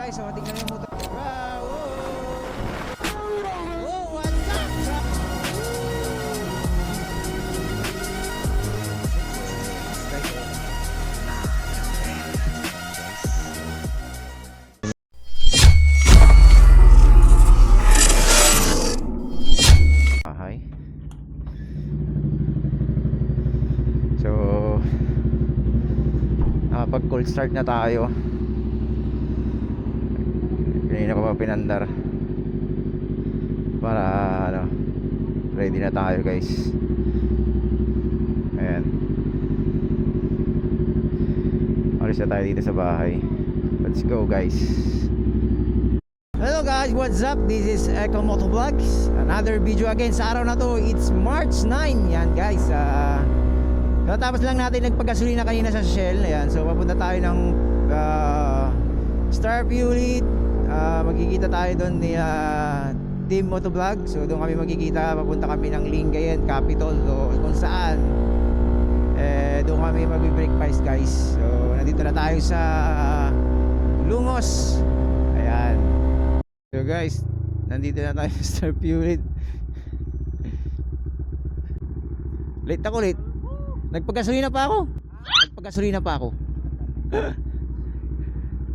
guys, so tingnan yung motor. Wow! Oh, what's up? Hi. So nakapag cold start na tayo. Kanina ko pa pinandar para ano, ready na tayo guys. Ayan, alis na tayo dito sa bahay. Let's go guys. Hello guys, what's up? This is Echo Motovlogs. Another video again sa araw na to. It's March 9. Yan guys, natapos lang natin nagpagasolina kanina sa Shell. Ayan, so papunta tayo ng Star Fuelit. Magkikita tayo doon ni Team Motovlog. So doon kami magkikita. Papunta kami ng Lingayen, Capitol, so kung saan doon kami mag-breakfast guys. So nandito na tayo sa Lungos. Ayan. So guys, nandito na tayo sa Star Fuelit. Late ako, late. Nagpagasolina pa ako.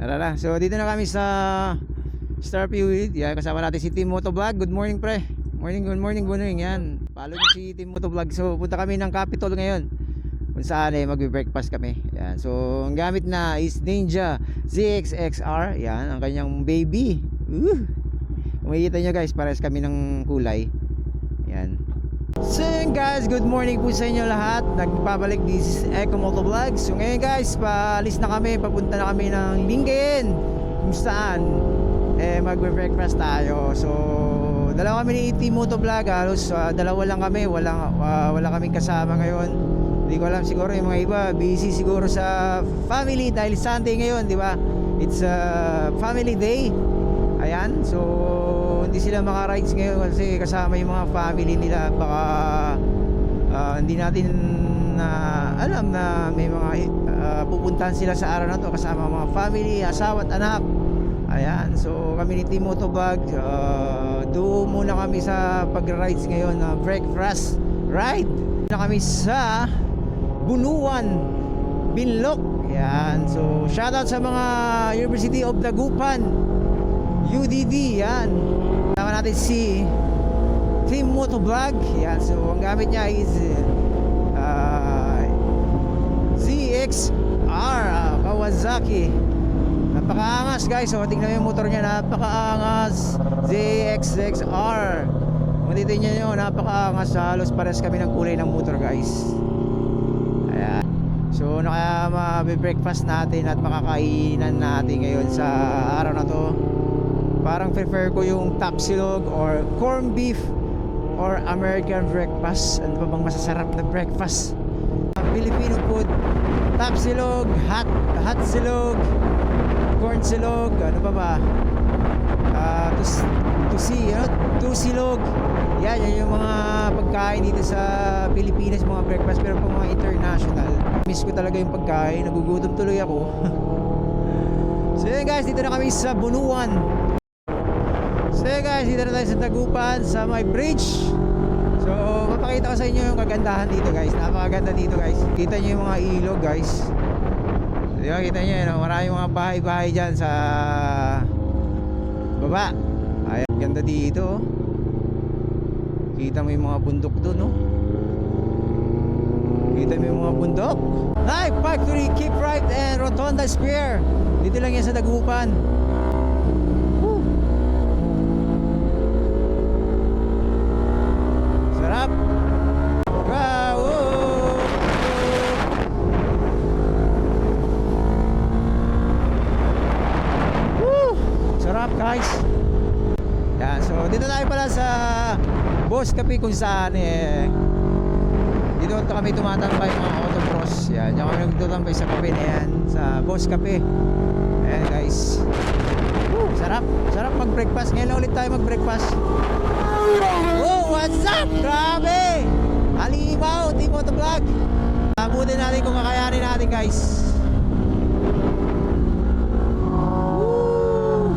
Tara na. So dito na kami sa Star Fuelit. Yan, kasama natin si Team Motovlog. Good morning pre. Good morning. Yan. Follow niyo si Team Motovlog. So punta kami ng Capitol ngayon. Kung saan magbe-breakfast kami. Yan. So ang gamit na is Ninja ZX-XR. Yan, ang kanyang baby. Kung makikita nyo guys, pares kami ng kulay. Yan. So yun guys, good morning po sa inyo lahat. Nagpapalik, this is Echo Motovlogs. So ngayon guys, paalis na kami. Papunta na kami ng Lingayen, kung saan magbe-breakfast tayo. So dalawa kami ni Team Motovlog. Halos dalawa lang kami. Wala kaming kasama ngayon. Hindi ko alam, siguro yung mga iba busy siguro sa family dahil Sunday ngayon, di ba? It's a family day. Ayan, so hindi sila maka-rides ngayon kasi kasama yung mga family nila. Baka hindi natin alam na may mga pupuntahan sila sa araw na to kasama mga family, asawa at anak. Ayan, so kami ni Team Motovlog, doon muna kami sa pag-rides ngayon na breakfast ride. Na kami sa Bunuan, Binlok. Ayan, so shoutout sa mga University of Dagupan, UDD. Yan, tama natin si Team Motovlog. Yan, so ang gamit niya is ZX-R Kawasaki. Napakaangas guys. So tingnan mo yung motor niya, napakaangas. ZX-XR. Kung titignan nyo, napakaangas. Halos pares kami ng kulay ng motor guys. Ayan. So naka-breakfast natin at makakainan natin ngayon sa araw na to. Parang prefer ko yung tapsilog or corned beef or American breakfast. Ano pa bang masasarap na breakfast? Filipino food. Tapsilog, hot silog, corn silog, ano pa ba? Tusilog. Yan yung mga pagkain dito sa Pilipinas, mga breakfast. Pero pang mga international, miss ko talaga yung pagkain. Nagugutom tuloy ako. So yun guys, dito na kami sa Bunuan. So guys, dito na tayo sa Dagupan, sa may bridge. So papakita ko sa inyo yung kagandahan dito guys. Napakaganda dito guys. Kita nyo yung mga ilog guys. Di ba, kita nyo yun, maraming mga bahay-bahay dyan sa baba. Ayan, ganda dito. Kita mo yung mga bundok doon, no? Kita mo yung mga bundok. Live Factory, Keep Right and Rotonda Square. Dito lang yan sa Dagupan. Sarap. Wow. Woo. Sarap guys. Yan, so dito tayo pala sa Boss Cafe kung saan dito kami tumatambay mga autocross. Yan, diyan kami nagtutambay sa cafe na yan, sa Boss Cafe. Ayan guys. Woo, sarap mag-breakfast. Ngayon lang ulit tayo mag-breakfast. Oh, what's up? Grabe! Halimaw, Team Motovlog. Abutin natin kung kakayanin natin guys. Woo!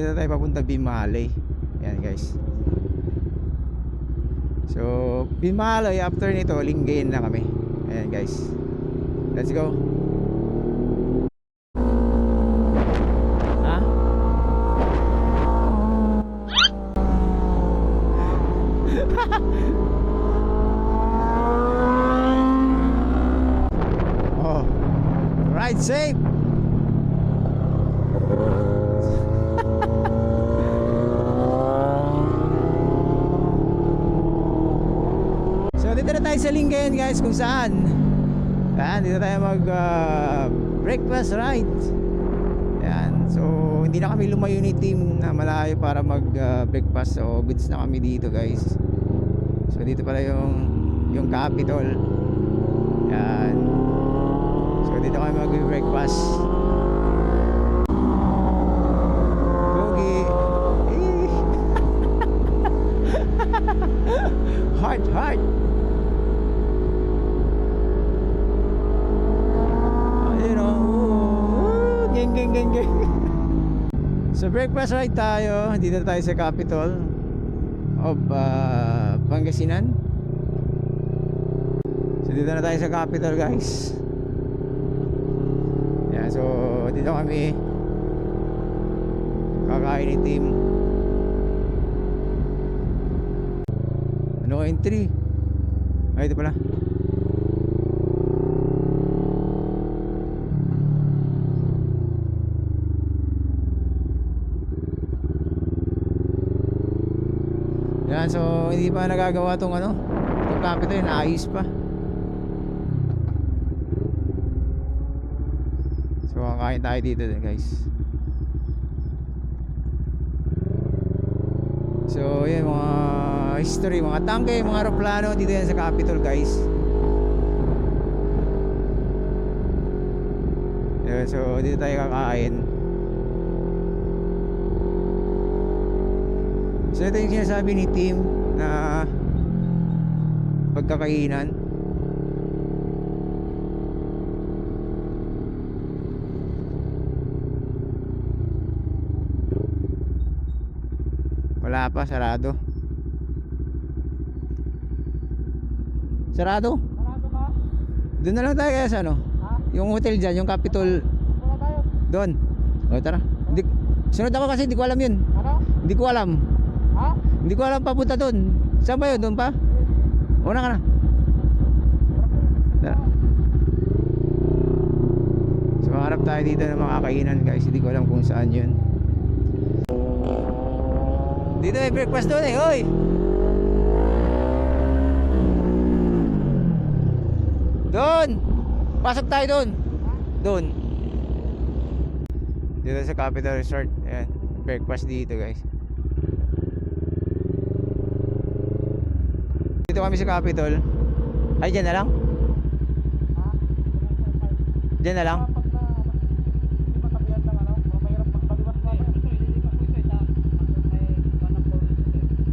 dito tayo papunta Bimali. Yan guys. So Bimali, after nito Lingayen na kami. Ayan guys, let's go. Ha? Oh, ride safe. Dito na tayo sa Lingayen guys, kung saan dito tayo mag breakfast ride. Yan. So hindi na kami lumayo ni team na malayo para mag breakfast. So goods na kami dito guys. So dito pala yung Capitol. Yan. So dito kami mag breakfast. Gogi. Heart. Geng. So breakfast ride tayo. Dito tayo sa Capitol of Pangasinan. So dito na tayo sa Capitol guys. Yeah, so dito kami kakain ni team. Ano entry? Ay ito pala. Yan, so hindi pa nagagawa tong itong Capitol, naayos pa. So kakain tayo dito din guys. So yan, mga history, mga tangke, mga aeroplano dito yan sa Capitol guys. Yan, so dito tayo kakain. So ito yung sinasabi ni Tim na pagkakainan. Wala pa, sarado. Sarado ba? Doon na lang tayo kaya sa ano? Ha? Yung hotel dyan, yung Capitol. Doon tayo. Doon. O tara. Sunod ako kasi hindi ko alam yun. Ano? Hindi ko alam. Ha? Hindi ko alam papunta doon. Saan ba yun? Doon pa? Una ka na. So hanap tayo dito ng mga kainan guys. Hindi ko alam kung saan yun. Dito may breakfast doon eh. Hoy! Doon! Pasok tayo doon. Doon. Dito sa Capitol Resort. Ayan. Breakfast dito guys. Dito kami sa Capitol. Ay, dyan na lang? Dyan na lang?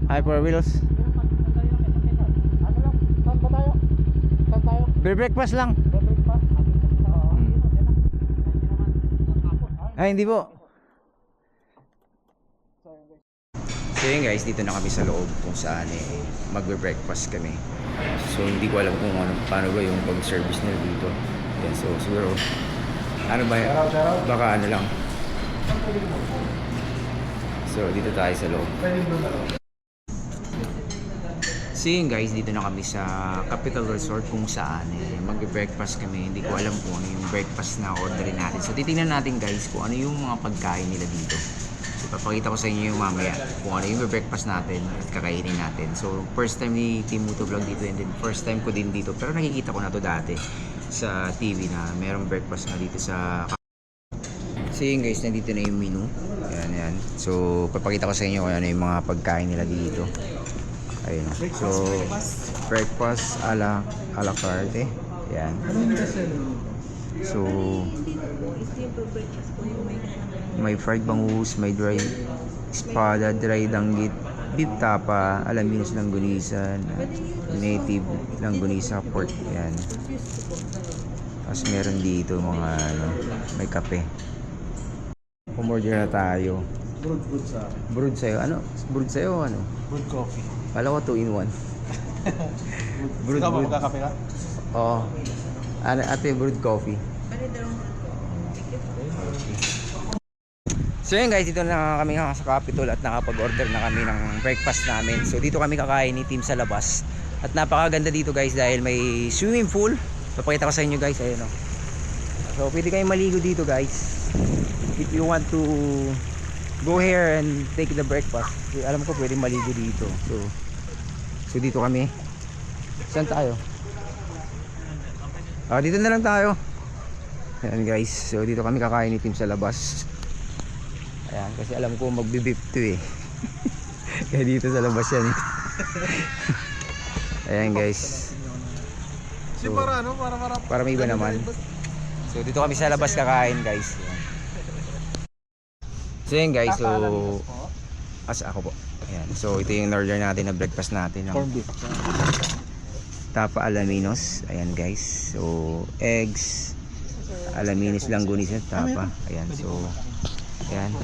Ay, 4 wheels. Breakfast lang. Ay, hindi po. So yun guys, dito na kami sa loob kung saan magbe-breakfast kami. So hindi ko alam kung paano ba yung pag-service nila dito. Yan, so siguro ano ba, baka ano lang. So dito tayo sa loob. So yun guys, dito na kami sa Capitol Resort kung saan magbe-breakfast kami. Hindi ko alam kung ano yung breakfast na orderin natin. So titingnan natin guys kung ano yung mga pagkain nila dito. So papakita ko sa inyo yung mamaya kung ano yung breakfast natin at kakainin natin. So first time ni Team Motovlog dito, and then first time ko din dito. Pero nakikita ko na to dati sa TV na merong breakfast na dito sa. So yun guys, nandito na yung menu. Ayan. So papakita ko sa inyo kung ano yung mga pagkain nila dito. Ayun. So breakfast a la carte. Ayan. So may fried bangus, may dry espada, dry danggit, beef tapa, alaminos langgunisan, native langgunisa pork. Ayan. Tapos meron dito mga may kape. Umorder na tayo. Brood sa akin. Brood sa'yo. Ano? Brood sa'yo o ano? Brood coffee. Kala ko 2 in 1. Brood, Ikaw ba brood. magkakape ka? Oo. Ano, ate, brood coffee. So yun guys, dito na kami sa Capitol at nakapag-order na kami ng breakfast namin. So dito kami kakain ni team sa labas. At napakaganda dito guys dahil may swimming pool. Papakita ko sa inyo guys, ayun o. So pwede kayong maligo dito guys. If you want to go here and take the breakfast. Alam ko pwede maligo dito. So dito kami. Saan tayo? Dito na lang tayo. Ayan guys. So dito kami kakain ni team sa labas. Ayan, kasi alam ko magbibip to eh. Kaya dito sa labas yan eh. Ayan guys. Kasi para ano? Para may iba naman. So dito kami sa labas kakain guys. Ayan. So yun guys, so ako po. Ayan. So ito yung order natin na breakfast natin. Corn beef. Tapa alaminos. Ayan guys. So eggs, alaminos, langgunis at tapa. Ayan. So ayan.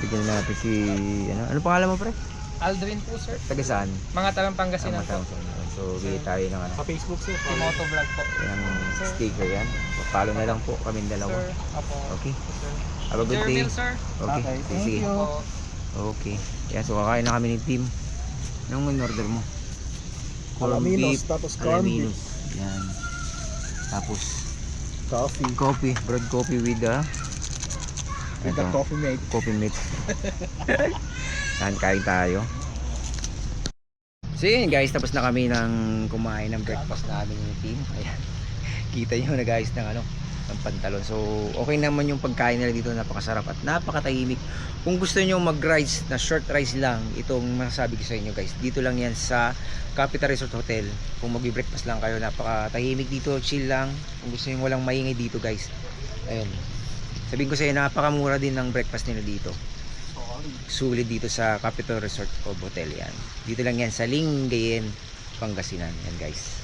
Bigyan natin si ano pangalan mo pre? Aldrin po sir. Taga saan? Mga talang Pangasinan po. So bigyan tayo ng Sa Facebook sir. Timoto vlog po. Ayan, sticker yan. Follow na lang po kami dalawa. Sir, apo. Okay. Have a good day. Jermil sir. Okay. Okay, thank Sige. you. Apo. Okay. Yan, so kakain na kami ni team. Anong in-order mo? Alaminos, tapos corn beef. Alaminos. Yan. Tapos Coffee. coffee, broad coffee with With the coffee mate. coffee mate. Yan, kain tayo. So yun guys, tapos na kami ng kumain ng breakfast namin yung team. Ayan. Kita nyo na guys ng ng pantalon. So okay naman yung pagkain nila dito, napakasarap at napakatahimik. Kung gusto nyo mag-rides na short rides lang, itong masasabi ko sa inyo guys, dito lang yan sa Capital Resort Hotel. Kung mag-breakfast lang kayo, napakatahimik dito, chill lang. Kung gusto nyo walang maingay dito guys, ayun, sabihin ko sa inyo, napakamura din ng breakfast nila dito. Sulit dito sa Capital Resort Hotel yan. Dito lang yan sa Lingayen, Pangasinan yan guys.